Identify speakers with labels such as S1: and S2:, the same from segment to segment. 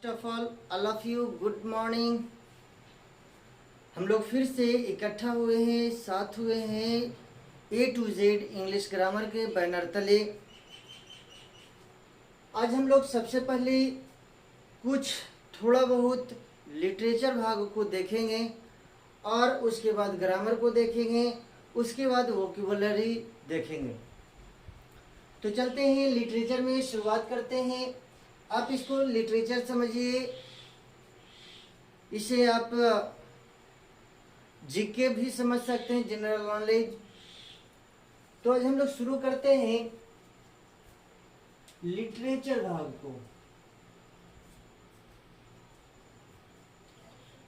S1: First of all of you good morning. हम लोग फिर से इकट्ठा हुए हैं, साथ हुए हैं A to Z English grammar के बैनर तले। आज हम लोग सबसे पहले कुछ थोड़ा बहुत लिटरेचर भाग को देखेंगे और उसके बाद ग्रामर को देखेंगे, उसके बाद वोकैबुलरी देखेंगे। तो चलते हैं लिटरेचर में, शुरुआत करते हैं। आप इसको लिटरेचर समझिए, इसे आप जीके भी समझ सकते हैं, जनरल नॉलेज। तो आज हम लोग शुरू करते हैं लिटरेचर भाग को।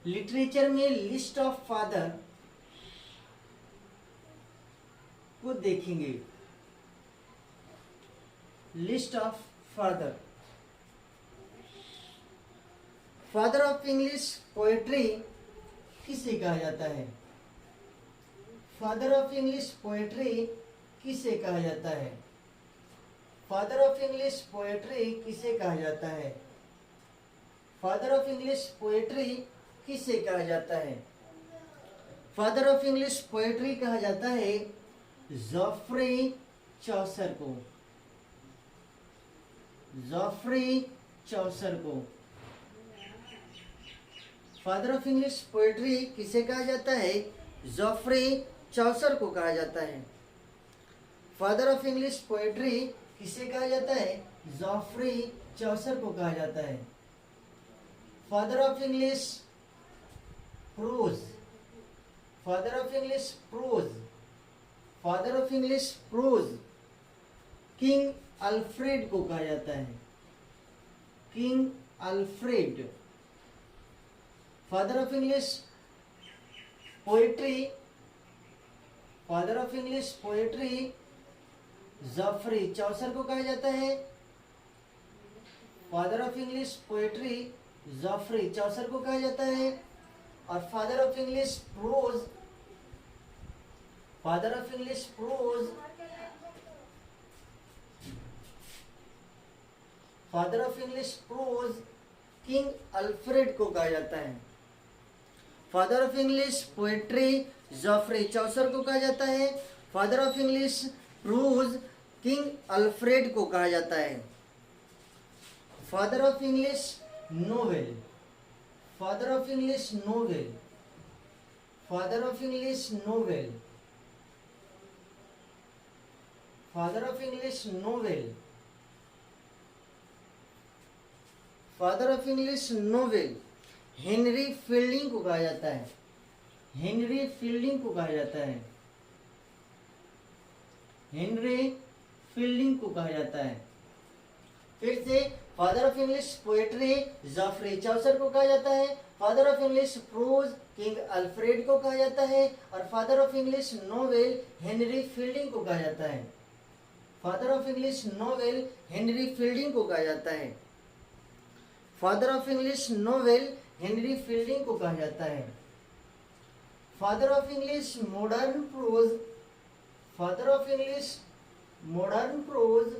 S1: लिटरेचर में लिस्ट ऑफ फादर को देखेंगे। List of father, father of English poetry किसे कहा जाता है? फादर ऑफ इंग्लिश पोएट्री किसे कहा जाता है? फादर ऑफ इंग्लिश पोएट्री किसे कहा जाता है? फादर ऑफ इंग्लिश पोएट्री किसे कहा जाता है? फादर ऑफ इंग्लिश पोएट्री कहा जाता है जॉफ्रे चौसर को। जॉफ्रे चौसर को फादर ऑफ इंग्लिश पोएट्री किसे कहा जाता है? जॉफ्रे चौसर को कहा जाता है। फादर ऑफ इंग्लिश पोएट्री किसे कहा जाता है? जॉफ्रे चौसर को कहा जाता है। Father of English prose, father of English prose, father of English prose King Alfred को कहा जाता है। King Alfred. Father of English poetry, father of English poetry Geoffrey Chaucer को कहा जाता है। Father of English poetry Geoffrey Chaucer को कहा जाता है। और father of English prose, father of English prose, father of English prose King Alfred को कहा जाता है। Father of English poetry Geoffrey Chaucer को कहा जाता है। Father of English prose King Alfred को कहा जाता है। Father of English novel, father of English novel, father of English novel, father of English novel, father of English novel Henry Fielding को कहा जाता है। हेनरी फील्डिंग को कहा जाता है। हेनरी फील्डिंग को कहा जाता है। फिर से father of English poetry Geoffrey Chaucer को कहा जाता है। Father of English prose King Alfred को कहा जाता है। और father of English novel Henry Fielding को कहा जाता है। Father of English novel Henry Fielding को कहा जाता है। Father of English novel Henry Fielding को कहा जाता है। Father of English modern prose, father of English modern prose,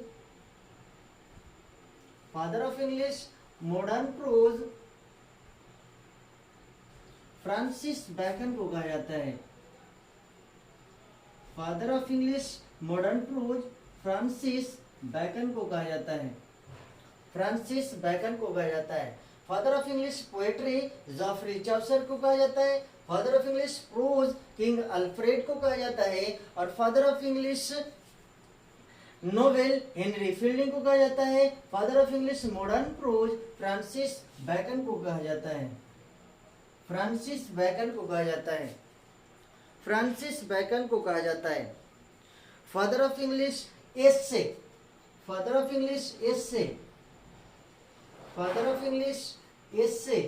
S1: father of English modern prose Francis Bacon को कहा जाता है। Father of English modern prose Francis Bacon को कहा जाता है। फ्रांसिस बैकन को कहा जाता है। Father of English poetry Geoffrey Chaucer को कहा जाता है। Father of English prose King Alfred को कहा जाता है। और father of English novel Henry Fielding को कहा जाता है। Father of English modern prose Francis Bacon को कहा जाता है। फ्रांसिस बैकन को कहा जाता है। फ्रांसिस बैकन को कहा जाता है। Father of English essay, father of English essay, father of English essay,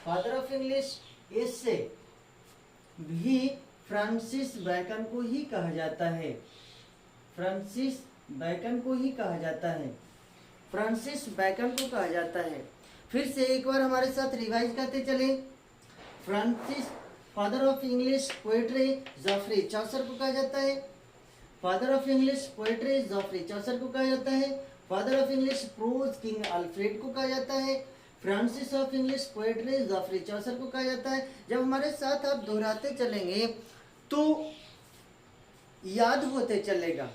S1: father of English essay भी फ्रांसिस बैकन को ही कहा जाता है। फ्रांसिस बैकन को ही कहा जाता है। फ्रांसिस बैकन को कहा जाता है। फिर से एक बार हमारे साथ रिवाइज करते चले। Francis, father of English poetry Geoffrey Chaucer को कहा जाता है। Father of English poetry Geoffrey Chaucer को कहा जाता है। Father of English prose King Alfred को कहा जाता है। Francis of English poetry Geoffrey Chaucer को कहा जाता है। जब हमारे साथ आप दोहराते चलेंगे तो याद होते चलेगा,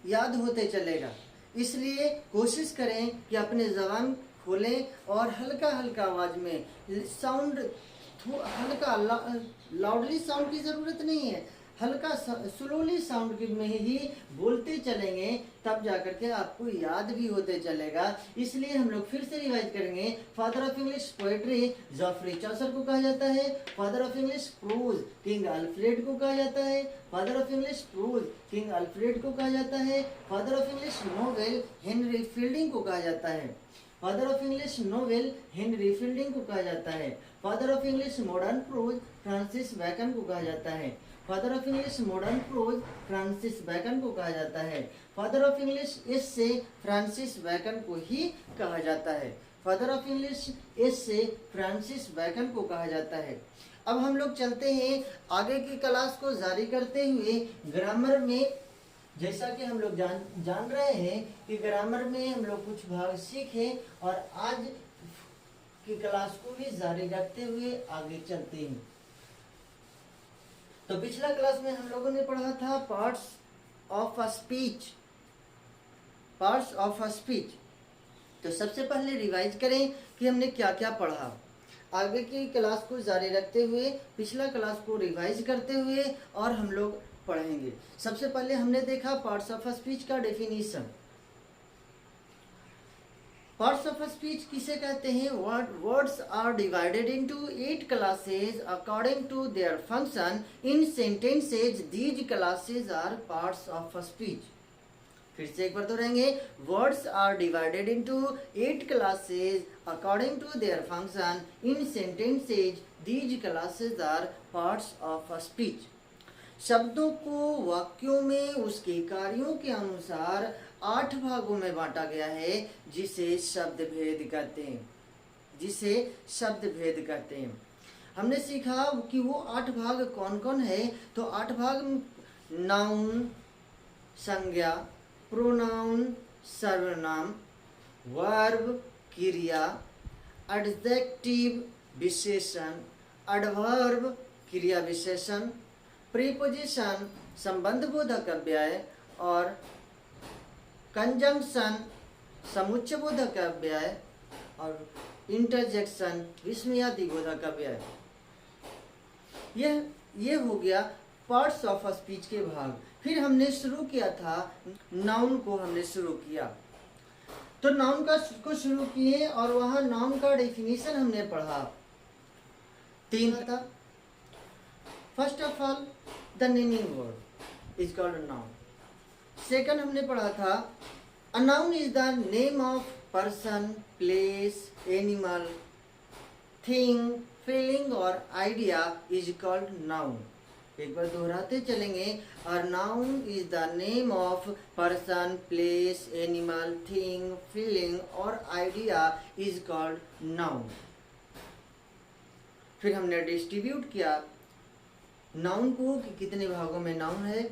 S1: याद होते चलेगा। इसलिए कोशिश करें कि अपने ज़बान खोलें और हल्का हल्का आवाज़ में साउंड, हल्का लाउडली साउंड की ज़रूरत नहीं है, हल्का स्लोली साउंड में ही बोलते चलेंगे, तब जाकर के आपको याद भी होते चलेगा। इसलिए हम लोग फिर से रिवाइज करेंगे। Father of English poetry Geoffrey Chaucer को कहा जाता है। Father of English prose King Alfred को कहा जाता है। Father of English prose King Alfred को कहा जाता है। Father of English novel Henry Fielding को कहा जाता है। Father of English novel Henry Fielding को कहा जाता है। Father of English modern prose Francis Bacon को कहा जाता है। Father of English modern prose Francis Bacon को कहा जाता है। Father of English essay Francis Bacon को ही कहा जाता है। Father of English essay Francis Bacon को कहा जाता है। अब हम लोग चलते हैं आगे की क्लास को जारी करते हुए ग्रामर में। जैसा कि हम लोग जान रहे हैं कि ग्रामर में हम लोग कुछ भाग सीखे और आज की क्लास को भी जारी रखते हुए आगे चलते हैं। तो पिछला क्लास में हम लोगों ने पढ़ा था parts of a speech, parts of a speech. तो सबसे पहले रिवाइज करें कि हमने क्या क्या पढ़ा। आगे की क्लास को जारी रखते हुए पिछला क्लास को रिवाइज करते हुए और हम लोग पढ़ेंगे। सबसे पहले हमने देखा पार्ट्स ऑफ अ स्पीच का definition. Parts of a speech किसे कहते हैं? Words are divided into 8 classes according to their function in sentences. These classes are parts of a speech. फिर से एक बार तो रहेंगे। Words are divided into 8 classes according to their function in sentences. These classes are parts of a speech. शब्दों को वाक्यों में उसके कार्यों के अनुसार 8 भागों में बांटा गया है, जिसे शब्द भेद कहते हैं, जिसे शब्द भेद कहते हैं। हमने सीखा कि वो 8 भाग कौन कौन है। तो 8 भाग नाउन संज्ञा, प्रोनाउन सर्वनाम, वर्ब क्रिया, एडजेक्टिव विशेषण, एडवर्ब क्रिया विशेषण, प्रीपोजिशन संबंध बोधक अव्यय और कंजंक्शन समुच्चय बोधक अव्यय और इंटरजेक्शन विस्मयादि बोधक अव्यय। ये हो गया पार्ट्स ऑफ स्पीच के भाग। फिर हमने शुरू किया था नाउन को, हमने शुरू किया तो नाउन को शुरू किए और वहां नाउन का डेफिनेशन हमने पढ़ा। 3 था। First of all the naming word is called a noun. Second हमने पढ़ा था अ noun is the name of person, place, animal, thing, feeling और आइडिया इज कॉल्ड नाउन। एक बार दोहराते चलेंगे। A noun is the name of person, place, animal, thing, feeling और idea is called noun. फिर हमने डिस्ट्रीब्यूट किया नाउन को कि कितने भागों में नाउन है।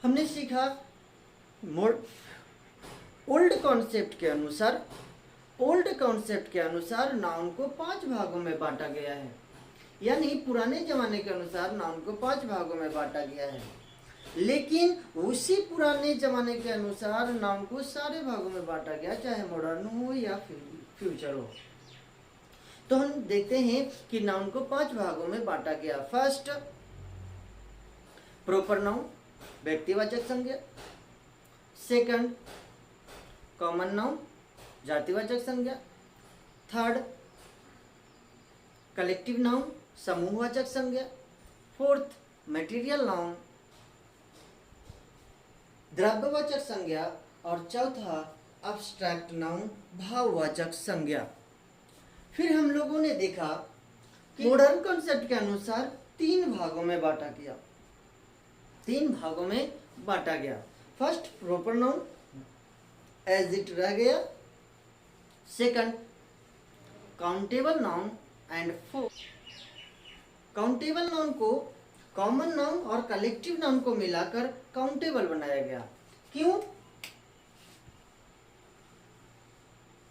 S1: हमने सीखा ओल्ड कॉन्सेप्ट के अनुसार नाउन को 5 भागों में बांटा गया है, यानी पुराने जमाने के अनुसार नाउन को 5 भागों में बांटा गया है। लेकिन उसी पुराने जमाने के अनुसार नाउन को सारे भागों में बांटा गया, चाहे मॉडर्न हो या फ्यूचर हो। तो हम देखते हैं कि नाउन को 5 भागों में बांटा गया। फर्स्ट प्रॉपर नाउन व्यक्तिवाचक संज्ञा, सेकंड कॉमन नाउन जातिवाचक संज्ञा, थर्ड कलेक्टिव नाउन समूहवाचक संज्ञा, फोर्थ मटेरियल नाउन द्रव्यवाचक संज्ञा और चौथा अब्स्ट्रैक्ट नाउन भाववाचक संज्ञा। फिर हम लोगों ने देखा कि मॉडर्न कॉन्सेप्ट के अनुसार 3 भागों में बांटा गया, 3 भागों में बांटा गया। First proper noun as it रह गया, second countable noun and fourth countable noun को कॉमन नाउन और कलेक्टिव नाउन को मिलाकर काउंटेबल बनाया गया। क्यों?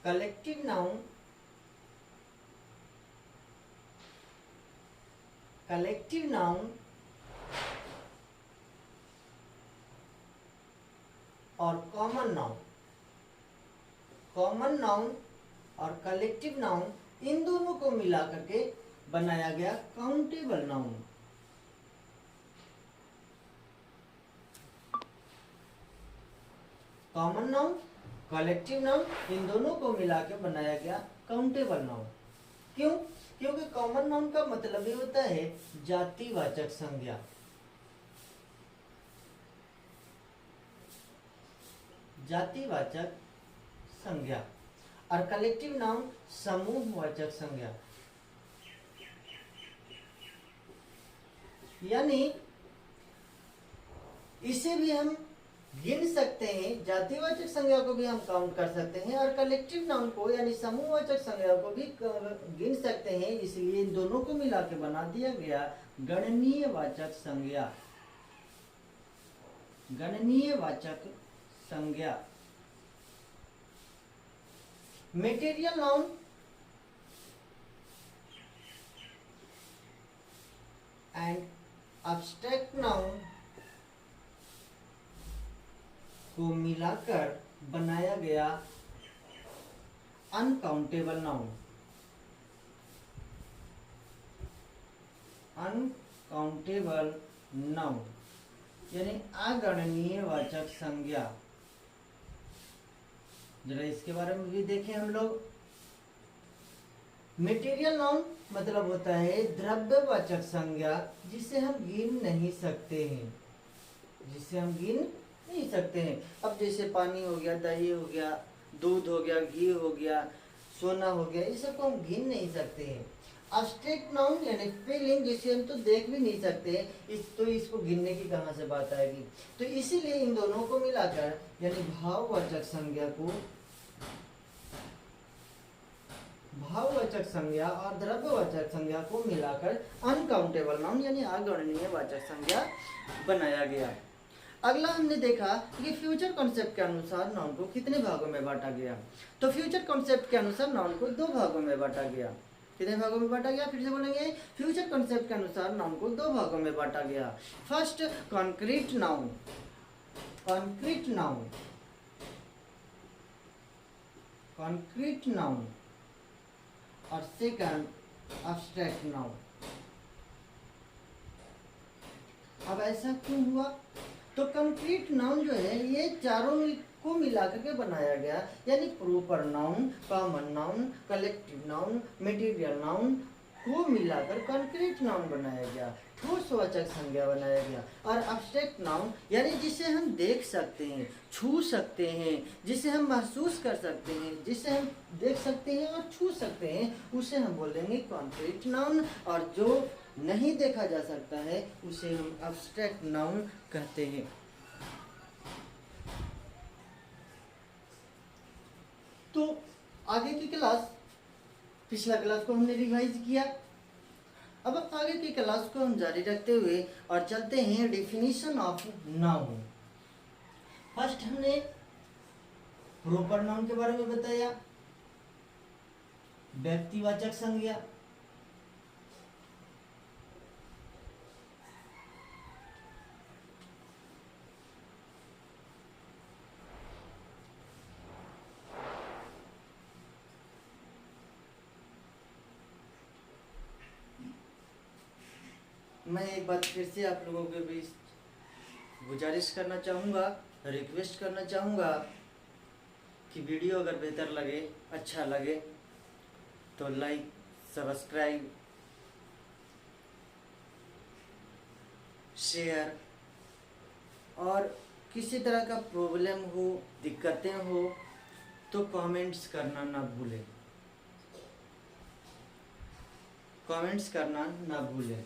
S1: कलेक्टिव नाउन, कलेक्टिव नाउन और कॉमन नाउन, कॉमन नाउन और कलेक्टिव नाउन, इन दोनों को मिलाकर के बनाया गया countable noun. Common noun, collective noun, इन दोनों को मिलाकर बनाया गया काउंटेबल नाउन। क्यों? क्योंकि कॉमन नाउन का मतलब ही होता है जातिवाचक संज्ञा, जातिवाचक संज्ञा, और कलेक्टिव नाउन समूहवाचक संज्ञा। यानी इसे भी हम गिन सकते हैं, जातिवाचक संज्ञा को भी हम काउंट कर सकते हैं, और कलेक्टिव नाउन को यानी समूहवाचक संज्ञा को भी गिन सकते हैं। इसलिए इन दोनों को मिला के बना दिया गया गणनीय वाचक संज्ञा, गणनीय वाचक संज्ञा। Material noun and abstract noun को मिलाकर बनाया गया अनकाउंटेबल नाउन, अनकाउंटेबल नाउन यानी अगणनीय वाचक संज्ञा। जरा इसके बारे में भी देखें हम लोग। मटेरियल नाउन मतलब होता है द्रव्यवाचक संज्ञा, जिसे हम गिन नहीं सकते हैं, जिसे हम गिन नहीं सकते हैं। अब जैसे पानी हो गया, दही हो गया, दूध हो गया, घी हो गया, सोना हो गया, ये सब को हम गिन नहीं सकते हैं। एब्स्ट्रैक्ट नाउन यानी फीलिंग, जिसे हम तो देख भी नहीं सकते, इसको गिनने की कहाँ से बात आएगी। तो इसीलिए इन दोनों को मिलाकर यानी भाववाचक संज्ञा को, भाववाचक संज्ञा और द्रव्यवाचक संज्ञा को मिलाकर अनकाउंटेबल नाउन यानी अगणनीय वाचक संज्ञा बनाया गया। अगला हमने देखा कि फ्यूचर कॉन्सेप्ट के अनुसार नाउन को कितने भागों में बांटा गया। तो फ्यूचर कॉन्सेप्ट के अनुसार नाउन को 2 भागों में बांटा गया। कितने भागों में बांटा गया? फिर से बोलेंगे, फ्यूचर कॉन्सेप्ट के अनुसार नाउन को 2 भागों में बांटा गया। First concrete noun, concrete noun, concrete noun, और सेकंड एब्स्ट्रैक्ट नाउन। अब ऐसा क्यों हुआ? तो कंक्रीट नाउन जो है ये चारों को मिलाकर के बनाया गया, यानी proper noun, common noun, collective noun, material noun को मिलाकर कंक्रीट नाउन बनाया गया, ठोसवाचक संज्ञा बनाया गया। और एब्स्ट्रैक्ट नाउन यानी जिसे हम देख सकते हैं, छू सकते हैं, जिसे हम महसूस कर सकते हैं, जिसे हम देख सकते हैं और छू सकते हैं, उसे हम बोलेंगे कंक्रीट नाउन। और जो नहीं देखा जा सकता है उसे हम एब्स्ट्रैक्ट नाउन कहते हैं। तो आगे की क्लास, पिछला क्लास को हमने रिवाइज किया, अब आगे की क्लास को हम जारी रखते हुए और चलते हैं डेफिनेशन ऑफ नाउन। फर्स्ट हमने प्रॉपर नाउन के बारे में बताया, व्यक्तिवाचक संज्ञा, मैं एक बात फिर से आप लोगों के बीच गुजारिश करना चाहूँगा, रिक्वेस्ट करना चाहूँगा कि वीडियो अगर बेहतर लगे, अच्छा लगे तो लाइक, सब्सक्राइब, शेयर, और किसी तरह का प्रॉब्लम हो, दिक्कतें हो तो कमेंट्स करना ना भूलें, कमेंट्स करना ना भूलें।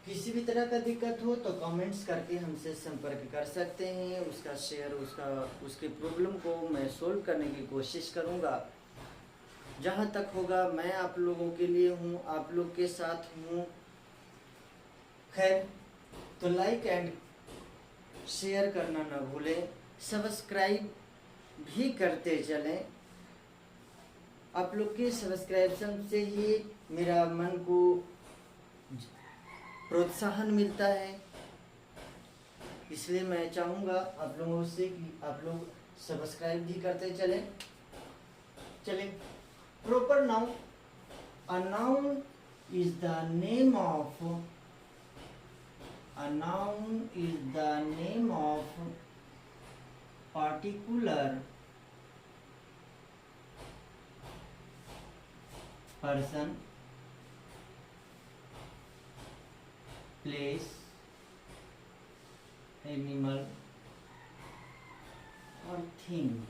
S1: किसी भी तरह का दिक्कत हो तो कमेंट्स करके हमसे संपर्क कर सकते हैं। उसका शेयर, उसके प्रॉब्लम को मैं सोल्व करने की कोशिश करूँगा। जहाँ तक होगा मैं आप लोगों के लिए हूँ, आप लोग के साथ हूँ। खैर, तो लाइक एंड शेयर करना ना भूलें, सब्सक्राइब भी करते चलें। आप लोग के सब्सक्रिप्शन से ही मेरा मन को प्रोत्साहन मिलता है, इसलिए मैं चाहूँगा आप लोगों से कि आप लोग सब्सक्राइब भी करते चलें। चलें, proper noun, a noun is the name of, a noun is the name of particular person, place, animal or thing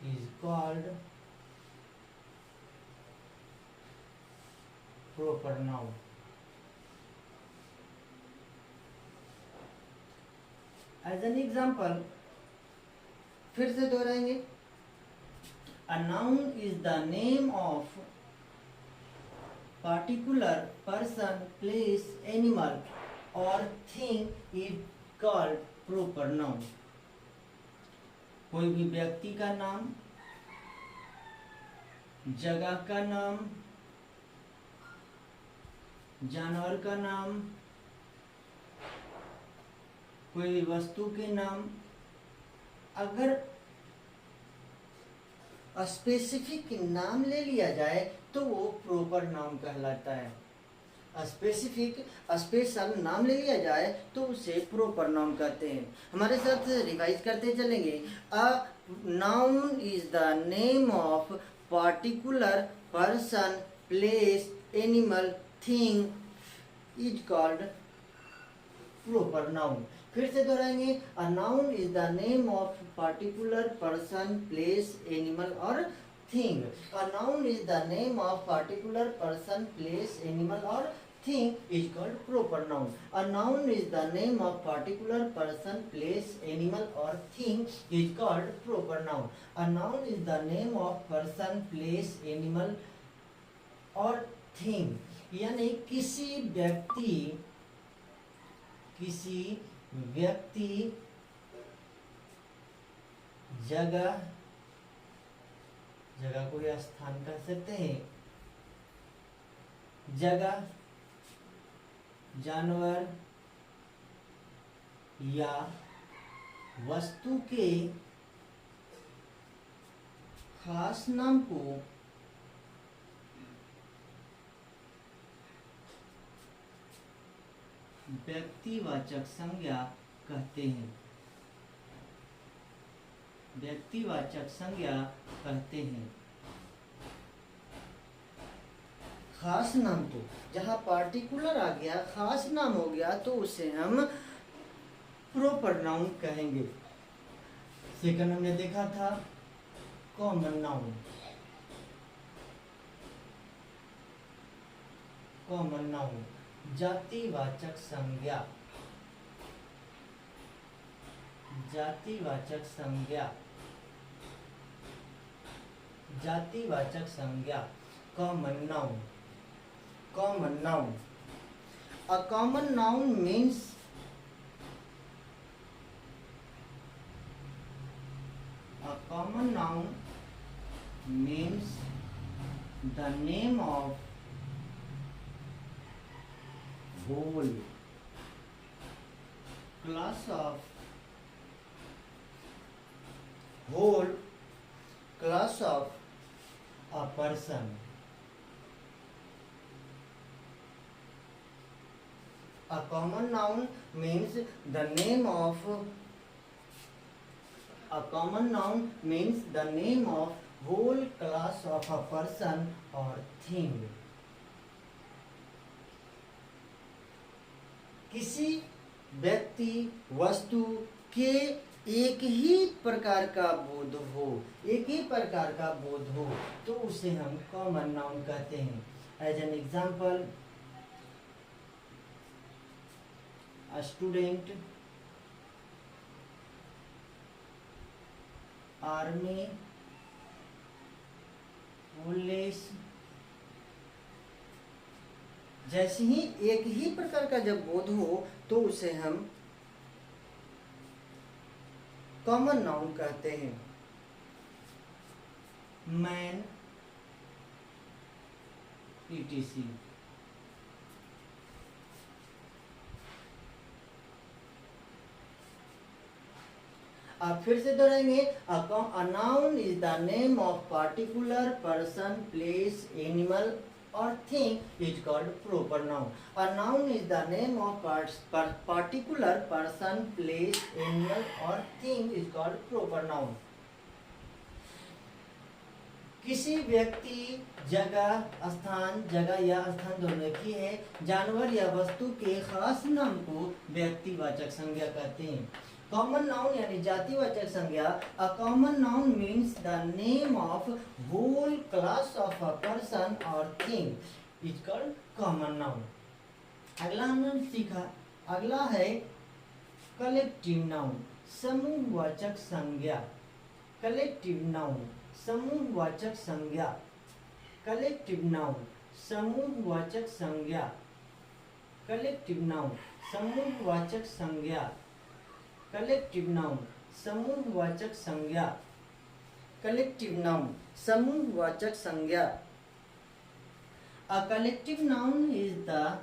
S1: is called proper noun. As an example, फिर से दोहराएंगे, a noun is the name of particular person, place, animal or thing is called proper noun. कोई भी व्यक्ति का नाम, जगह का नाम, जानवर का नाम, कोई वस्तु के नाम, अगर स्पेसिफिक नाम ले लिया जाए तो वो प्रॉपर नाउन कहलाता है। स्पेसिफिक स्पेशल नाम ले लिया जाए तो उसे प्रॉपर नाउन कहते हैं। हमारे साथ रिवाइज करते चलेंगे। A noun is the name of particular person, place, animal, thing is called proper noun. फिर से दोहराएंगे, a noun is the name of particular person, place, animal और thing. A noun is the name of particular person, place, animal और thing is called proper noun. A noun is the name of particular person, place, animal और thing is called proper noun. A noun is the name of person, place, animal और thing, यानी किसी व्यक्ति, जगह को या स्थान कह सकते हैं, जगह, जानवर या वस्तु के खास नाम को व्यक्तिवाचक संज्ञा कहते हैं। व्यक्तिवाचक संज्ञा कहते हैं। खास नाम को, जहाँ पार्टिकुलर आ गया, खास नाम हो गया तो उसे हम प्रॉपर नाउन कहेंगे। सेकंड हमने देखा था कॉमन नाउन। कॉमन नाउन जातिवाचक संज्ञा, जातिवाचक संज्ञा, जातिवाचक संज्ञा, common noun. Common noun, a common noun means the name of whole class of a person. A common noun means the name of whole class of a person or thing. किसी व्यक्ति, वस्तु के एक ही प्रकार का बोध हो, तो उसे हम कॉमन नाउन कहते हैं। As an example, a student, army, police। जैसे ही एक ही प्रकार का जब बोध हो तो उसे हम कॉमन नाउन कहते हैं। Man, etc। आप फिर से दोहराएंगे। A noun is the name of particular person, place, animal और thing is called proper noun. A noun is the name of particular person, place, animal और thing is called proper noun. किसी व्यक्ति, जगह, स्थान, जगह या स्थान दोनों की है, जानवर या वस्तु के खास नाम को व्यक्तिवाचक संज्ञा कहते हैं। कॉमन नाउन यानी जातिवाचक संज्ञा। A common noun means the name of whole class of a person और thing is called common noun. अगला हमने सीखा, अगला है कलेक्टिव नाउन, समूहवाचक संज्ञा। कलेक्टिव नाउन, समूहवाचक संज्ञा। कलेक्टिव नाउन, समूहवाचक संज्ञा। कलेक्टिव नाउन, समूहवाचक संज्ञा। कलेक्टिव नाउन, समूहवाचक संज्ञा। कलेक्टिव नाउन, समूहवाचक संज्ञा। A collective noun is the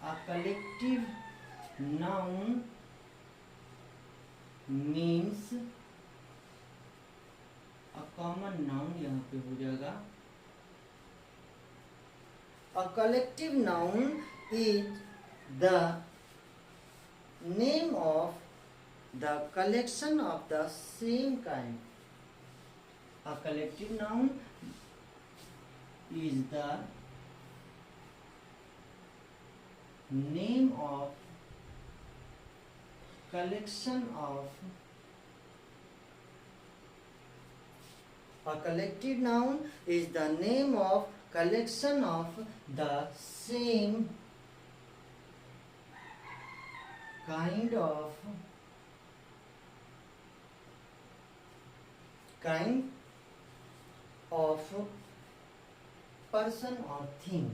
S1: a collective noun means a common noun, यहाँ पे हो जाएगा। A collective noun is the name of the collection of the same kind. A collective noun is the name of collection of a collective noun is the name of collection of the same kind of person or thing.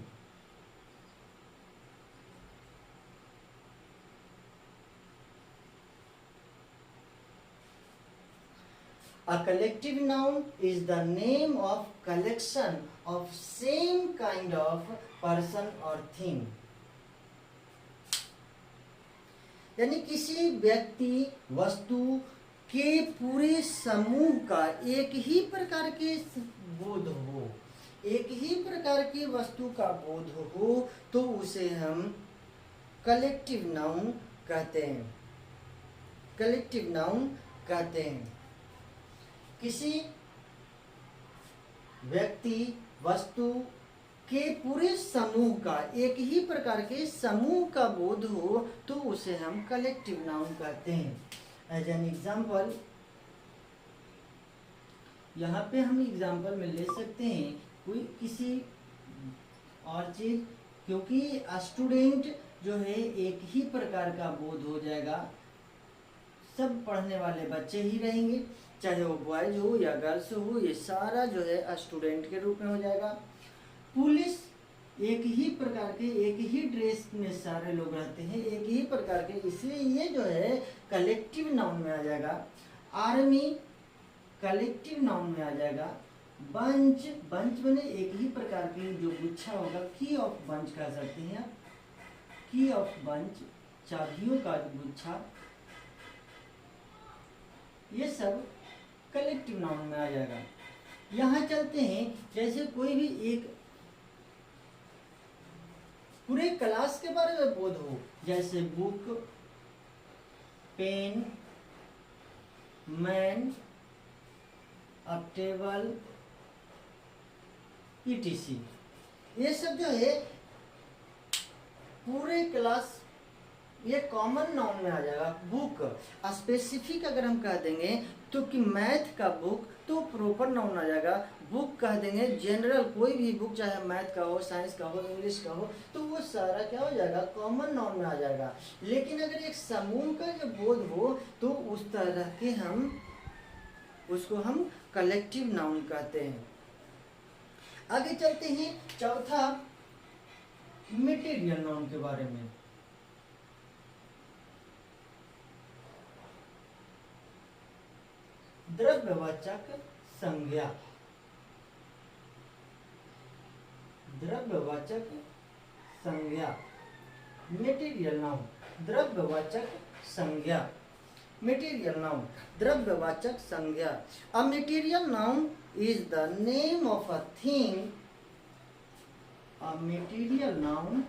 S1: A collective noun is the name of collection of same kind of person or thing. यानी किसी व्यक्ति, वस्तु के पूरे समूह का एक ही प्रकार के बोध हो, एक ही प्रकार की वस्तु का बोध हो, तो उसे हम कलेक्टिव नाउन कहते हैं। कलेक्टिव नाउन कहते हैं। किसी व्यक्ति, वस्तु के पूरे समूह का, एक ही प्रकार के समूह का बोध हो, तो उसे हम कलेक्टिव नाउन कहते हैं। एज एन एग्जाम्पल, यहाँ पे हम एग्जाम्पल में ले सकते हैं कोई किसी और चीज, क्योंकि स्टूडेंट जो है एक ही प्रकार का बोध हो जाएगा, सब पढ़ने वाले बच्चे ही रहेंगे, चाहे वो बॉयज हो या गर्ल्स हो, ये सारा जो है स्टूडेंट के रूप में हो जाएगा। पुलिस, एक ही प्रकार के, एक ही ड्रेस में सारे लोग रहते हैं, एक ही प्रकार के, इसलिए ये जो है कलेक्टिव नाउन में आ जाएगा। आर्मी कलेक्टिव नाउन में आ जाएगा। बंच, बंच बने एक ही प्रकार की जो गुच्छा होगा, की ऑफ बंच कह सकते हैं आप, की ऑफ बंच, चाबियों का गुच्छा, ये सब कलेक्टिव नाउन में आ जाएगा। यहाँ चलते हैं, जैसे कोई भी एक पूरे क्लास के बारे में बोध हो, जैसे बुक, पेन, मैन, अब टेबल, etc। ये सब जो है पूरे क्लास, ये कॉमन नाउन में आ जाएगा। बुक स्पेसिफिक अगर हम कह देंगे तो कि मैथ का बुक, तो प्रॉपर नाउन आ जाएगा। बुक कह देंगे जनरल कोई भी बुक, चाहे मैथ का हो, साइंस का हो, इंग्लिश का हो, तो वो सारा क्या हो जाएगा, कॉमन नाउन में आ जाएगा। लेकिन अगर एक समूह का जो बोध हो, तो उस तरह के हम उसको हम कलेक्टिव नाउन कहते हैं। आगे चलते हैं, चौथा मटेरियल नाउन के बारे में। द्रव्यवाचक संज्ञा, द्रव्यवाचक संज्ञा। मटेरियल नाउन, द्रव्यवाचक संज्ञा। मटेरियल नाउन, द्रव्यवाचक संज्ञा। A material noun is the name of a thing. A material noun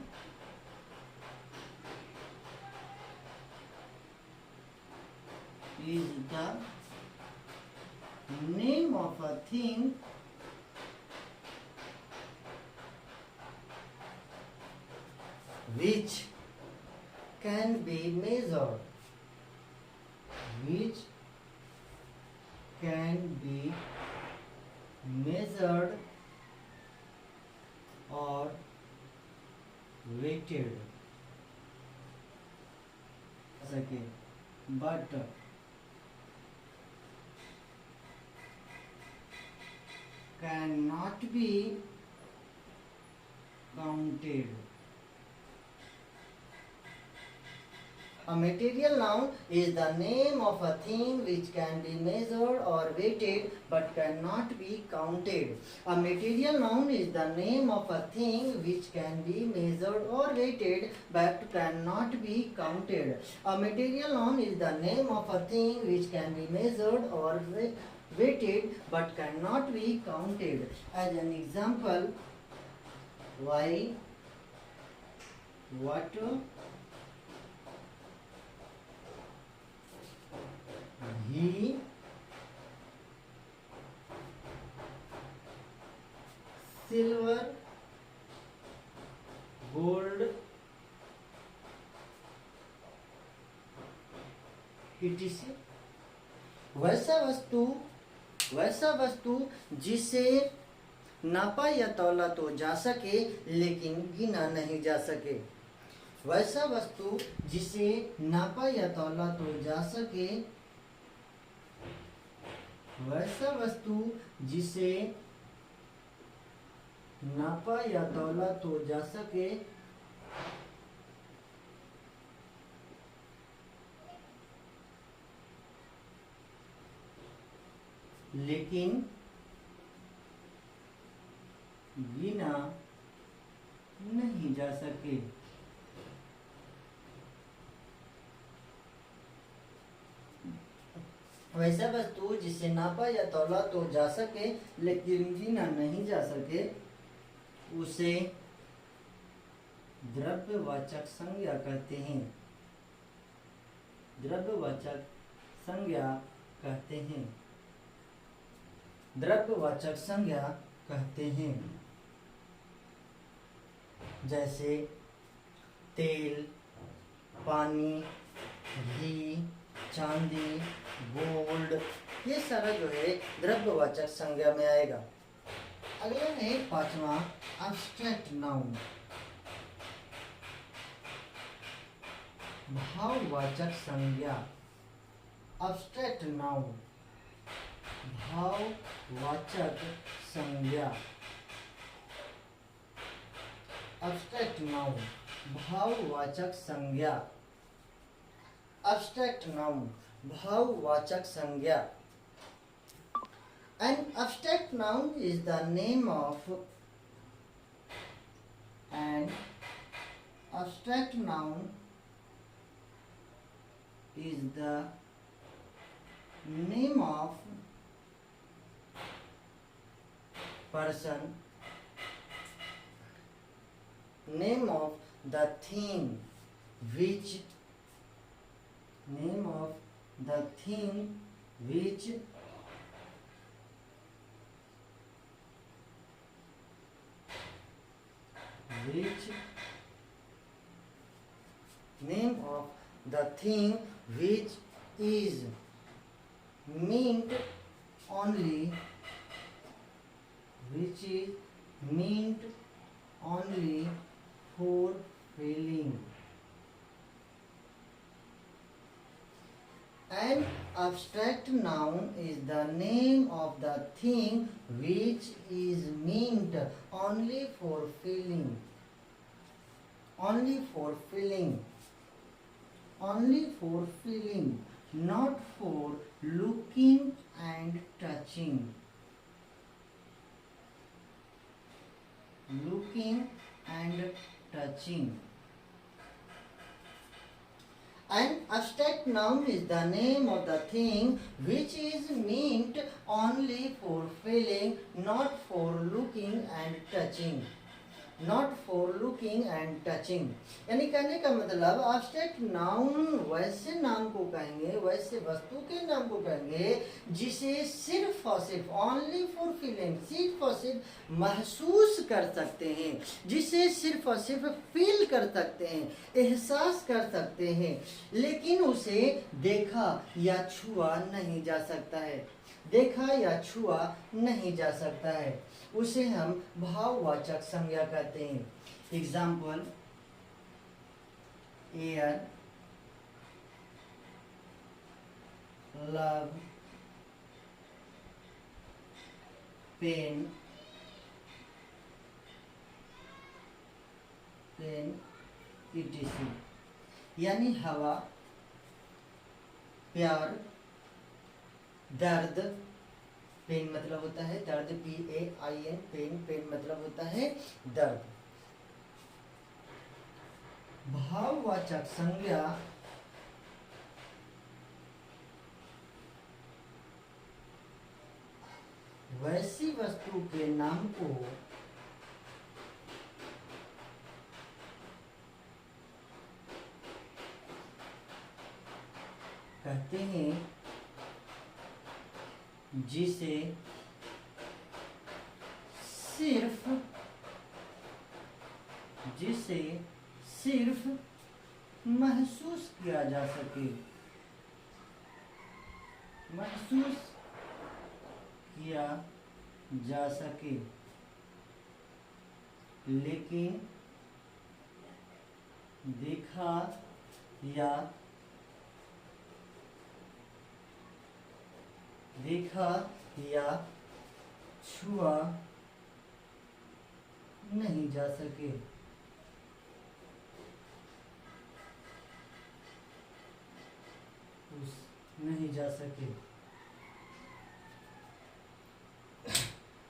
S1: is the name of a thing which can be measured, which can be measured or weighted, but cannot be counted. A material noun is the name of a thing which can be measured or weighted but cannot be counted. A material noun is the name of a thing which can be measured or weighted but cannot be counted. A material noun is the name of a thing which can be measured or weighted but cannot be counted. As an example, why, what, he, silver, gold, etc. वैसा वस्तु जिसे नापा या तौला तो जा सके लेकिन गिना नहीं जा सके। वैसा वस्तु जिसे नापा या तौला तो जा सके, वैसा वस्तु जिसे नापा या तौला तो जा सके लेकिन गिना नहीं जा सके। वैसा वस्तु जिसे नापा या तौला तो जा सके लेकिन गिना नहीं जा सके उसे द्रव्यवाचक संज्ञा कहते हैं। द्रव्यवाचक संज्ञा कहते हैं। द्रव्यवाचक संज्ञा कहते हैं। जैसे तेल, पानी, घी, चांदी, गोल्ड, ये सारा जो है द्रव्यवाचक संज्ञा में आएगा। अगला है पांचवा, एब्स्ट्रैक्ट नाउन, भाववाचक संज्ञा। एब्स्ट्रैक्ट नाउन, भाववाचक संज्ञा। एब्स्ट्रैक्ट नाउन, भाववाचक संज्ञा। एब्स्ट्रैक्ट नाउन, भाववाचक संज्ञा। An abstract noun is the name of an abstract noun is the name of person, name of the thing which, name of the thing which name of the thing which is meant only, which is meant only for feeling. An abstract noun is the name of the thing which is meant only for feeling. Only for feeling. Only for feeling. not for looking and touching. Looking and touching. An abstract noun is the name of the thing which is meant only for feeling, not for looking and touching. Not for looking and touching, यानी कहने का मतलब abstract noun वैसे नाम को कहेंगे, वैसे वस्तु के नाम को कहेंगे जिसे सिर्फ और सिर्फ ओनली फॉर फीलिंग, सिर्फ और सिर्फ महसूस कर सकते हैं, जिसे सिर्फ और सिर्फ फील कर सकते हैं, एहसास कर सकते हैं, लेकिन उसे देखा या छुआ नहीं जा सकता है, देखा या छुआ नहीं जा सकता है, उसे हम भाववाचक संज्ञा कहते हैं। Example, air, love, pain, etc, यानी हवा, प्यार, दर्द, पेन मतलब होता है दर्द, PAIN, पेन, पेन मतलब होता है दर्द। भाववाचक संज्ञा वैसी वस्तु के नाम को कहते हैं जिसे सिर्फ महसूस किया जा सके, महसूस किया जा सके, लेकिन देखा या छुआ नहीं जा सके। नहीं जा सके।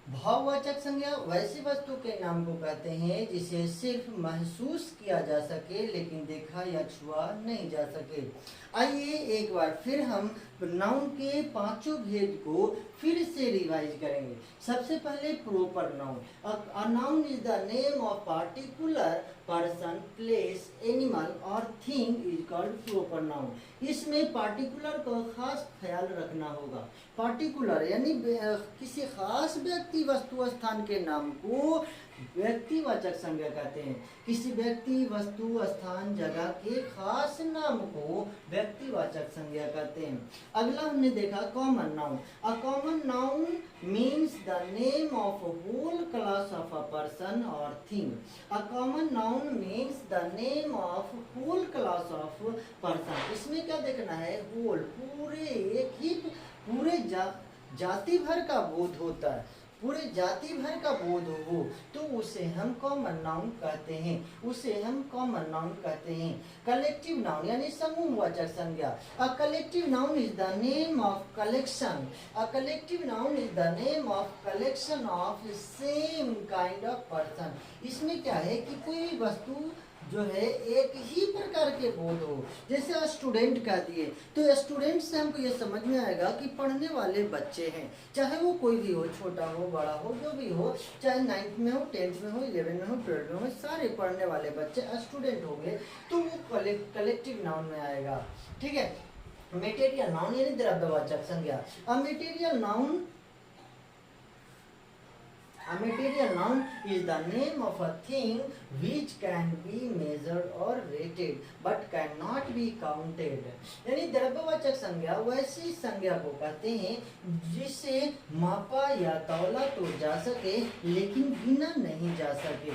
S1: भाववाचक संज्ञा वैसी वस्तु के नाम को कहते हैं जिसे सिर्फ महसूस किया जा सके लेकिन देखा या छुआ नहीं जा सके। आइए एक बार फिर हम नाउन के पांचों भेद को फिर से रिवाइज करेंगे। सबसे पहले proper noun. A noun is the name of particular person, place, animal और thing is called proper noun. इसमें पार्टिकुलर को खास ख्याल रखना होगा। पार्टिकुलर यानी किसी खास व्यक्ति, वस्तु, स्थान के नाम को व्यक्तिवाचक संज्ञा कहते हैं। किसी व्यक्ति, वस्तु, स्थान, जगह के खास नाम को व्यक्तिवाचक संज्ञा कहते हैं। अगला हमने देखा common noun. A common noun means the name of whole class of a person और thing. A common noun means the name of whole class of person. इसमें क्या देखना है? होल, पूरे, एक ही पूरे जाति भर का बोध होता है, पूरे जाति भर का बोध हो तो उसे हम कॉमन नाउन कहते हैं, उसे हम कॉमन नाउन कहते हैं। कलेक्टिव नाउन यानी समूहवाचक संज्ञा। A collective noun is the name of collection. A collective noun is the name of collection of same kind of person. इसमें क्या है कि कोई वस्तु जो है एक ही प्रकार के बोध हो। जैसे स्टूडेंट कह दिए तो स्टूडेंट से हमको ये समझ में आएगा कि पढ़ने वाले बच्चे हैं, चाहे वो कोई भी हो, छोटा हो, बड़ा हो, जो भी हो, चाहे 9th में हो, 10th में हो, 11 में हो, 12 में हो, सारे पढ़ने वाले बच्चे स्टूडेंट हो गए तो वो कलेक्टिव नाउन में आएगा। ठीक है। मटेरियल नाउन यानी द्रव्यवाचक संज्ञा। अ material noun is the name of a thing which can be measured or rated but cannot be counted। यानी द्रव्यवाचक संज्ञा वैसी संज्ञा को कहते हैं जिसे मापा या तौला तो जा सके लेकिन गिना नहीं जा सके।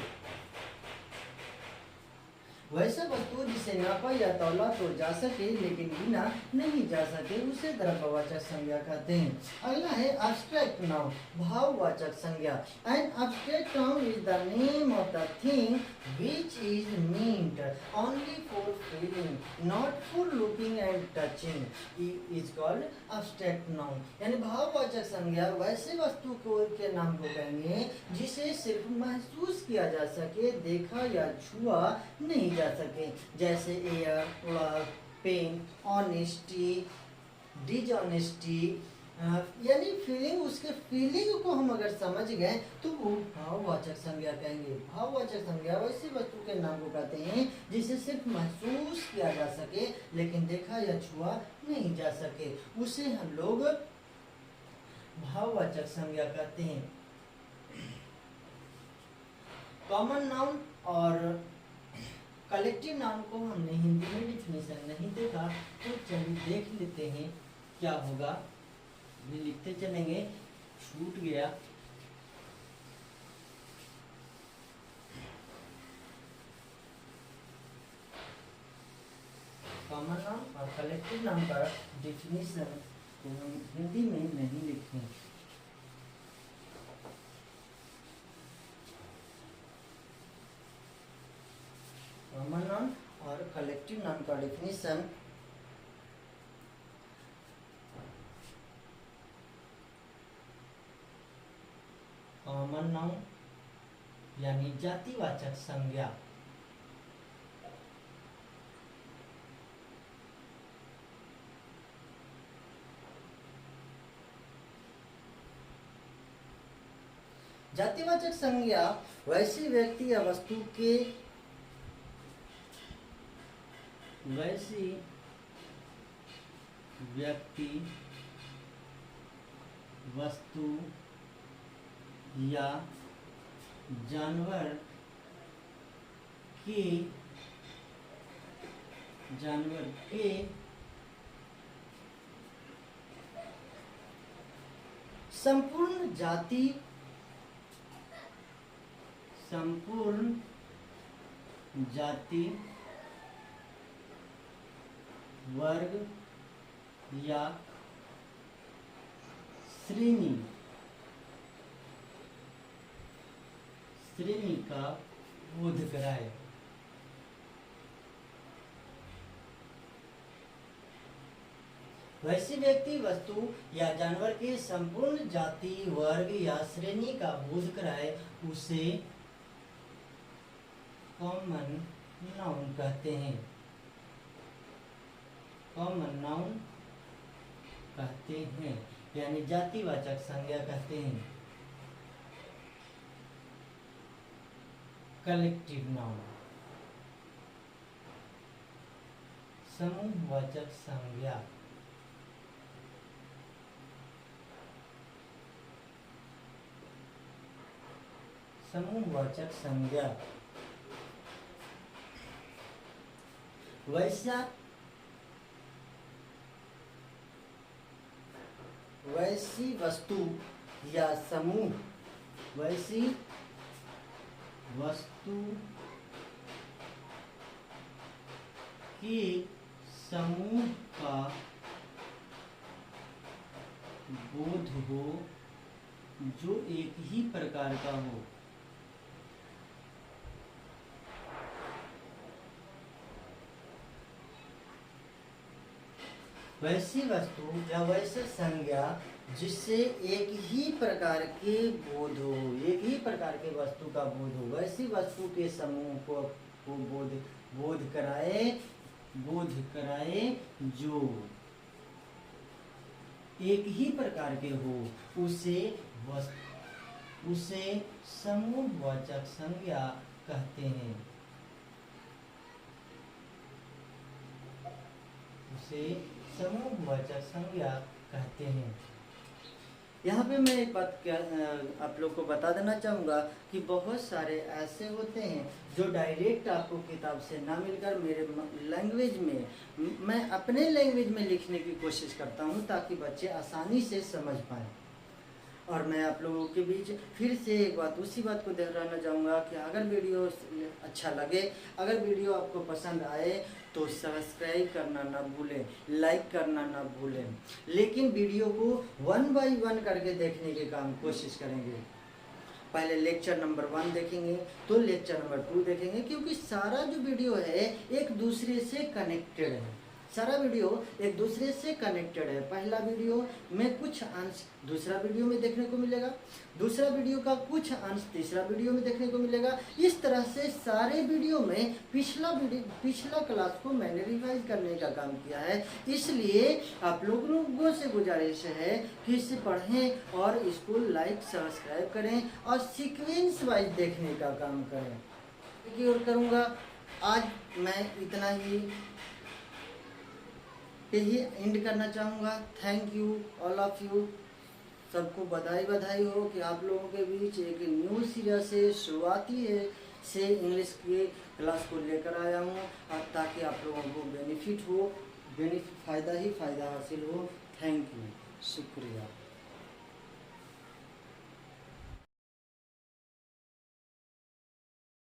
S1: वैसा वस्तु जिसे नापा या तौला तो जा सके लेकिन गिना नहीं जा सके उसे द्रव्यवाचक संज्ञा कहते हैं। अगला है एब्स्ट्रैक्ट नाउन, भाववाचक संज्ञा। An abstract noun is the name of the thing which is meant only for feeling, not for looking and touching, is called abstract noun। यानी भाववाचक संज्ञा वैसे वस्तु को के नाम को कहेंगे जिसे सिर्फ महसूस किया जा सके, देखा या छुआ नहीं जा सके, जैसे air, love, pain, honesty, dishonesty. यानी फीलिंग, उसके फीलिंग को हम अगर समझ गए तो वो भाववाचक संज्ञा कहेंगे। भाववाचक संज्ञा वैसी वस्तु के नाम को कहते हैं जिसे सिर्फ महसूस किया जा सके लेकिन देखा या छुआ नहीं जा सके, उसे हम लोग भाववाचक संज्ञा कहते हैं। कॉमन नाउन और कलेक्टिव नाउन को हमने हिंदी में डिफिनेशन नहीं देखा, तो चलिए देख लेते हैं क्या होगा। भी लिखते चलेंगे, छूट गया। कॉमन नाउन और कलेक्टिव नाउन का डिफिनेशन तो हम हिंदी में नहीं लिखे। कॉमन नाउन और कलेक्टिव नाउन का डिफिनेशन कॉमन नाउन यानी जातिवाचक संज्ञा। जातिवाचक संज्ञा वैसी व्यक्ति या वस्तु के वस्तु या जानवर के संपूर्ण जाति, वर्ग या श्रेणी का बोध कराए। वैसी व्यक्ति वस्तु या जानवर के संपूर्ण जाति, वर्ग या श्रेणी का बोध कराए उसे कॉमन नाउन कहते हैं। कॉमन नाउन कहते हैं यानी जातिवाचक संज्ञा कहते हैं। कलेक्टिव नाउन समूहवाचक संज्ञा। समूहवाचक संज्ञा वैसी वस्तु या समूह, वैसी वस्तु के समूह का बोध हो जो एक ही प्रकार का हो। वैसी वस्तु या वैसे संज्ञा जिससे एक ही प्रकार के बोध हो, एक ही प्रकार के वस्तु का बोध हो, वैसी वस्तु के समूह को बोध कराए जो एक ही प्रकार के हो, उसे समूहवाचक संज्ञा कहते हैं। उसे समूहवाचक संज्ञा कहते हैं। यहाँ पे मैं एक बात आप लोग को बता देना चाहूँगा कि बहुत सारे ऐसे होते हैं जो डायरेक्ट आपको किताब से ना मिलकर मेरे लैंग्वेज में, मैं अपने लैंग्वेज में लिखने की कोशिश करता हूँ ताकि बच्चे आसानी से समझ पाएँ। और मैं आप लोगों के बीच फिर से एक बात उसी बात को दोहराना चाहूँगा कि अगर वीडियो अच्छा लगे, अगर वीडियो आपको पसंद आए तो सब्सक्राइब करना ना भूलें, लाइक करना ना भूलें, लेकिन वीडियो को 1 बाय 1 करके देखने के काम कोशिश करेंगे। पहले लेक्चर नंबर 1 देखेंगे तो लेक्चर नंबर 2 देखेंगे, क्योंकि सारा जो वीडियो है एक दूसरे से कनेक्टेड है, सारा वीडियो एक दूसरे से कनेक्टेड है। पहला वीडियो में कुछ अंश दूसरा वीडियो में देखने को मिलेगा, दूसरा वीडियो का कुछ अंश तीसरा वीडियो में देखने को मिलेगा। इस तरह से सारे वीडियो में पिछला क्लास को मैंने रिवाइज करने का काम किया है। इसलिए आप लोगों से गुजारिश है कि इसे पढ़ें और इसको लाइक सब्सक्राइब करें और सीक्वेंस वाइज देखने का काम करें। की ओर करूँगा। आज मैं इतना ही यही एंड करना चाहूँगा। Thank you all of you, सबको बधाई हो कि आप लोगों के बीच एक न्यू सीरीज से शुरुआती है से इंग्लिश के क्लास को लेकर आया हूँ, और ताकि आप लोगों को बेनिफिट हो, फ़ायदा ही फ़ायदा हासिल हो। थैंक यू, शुक्रिया।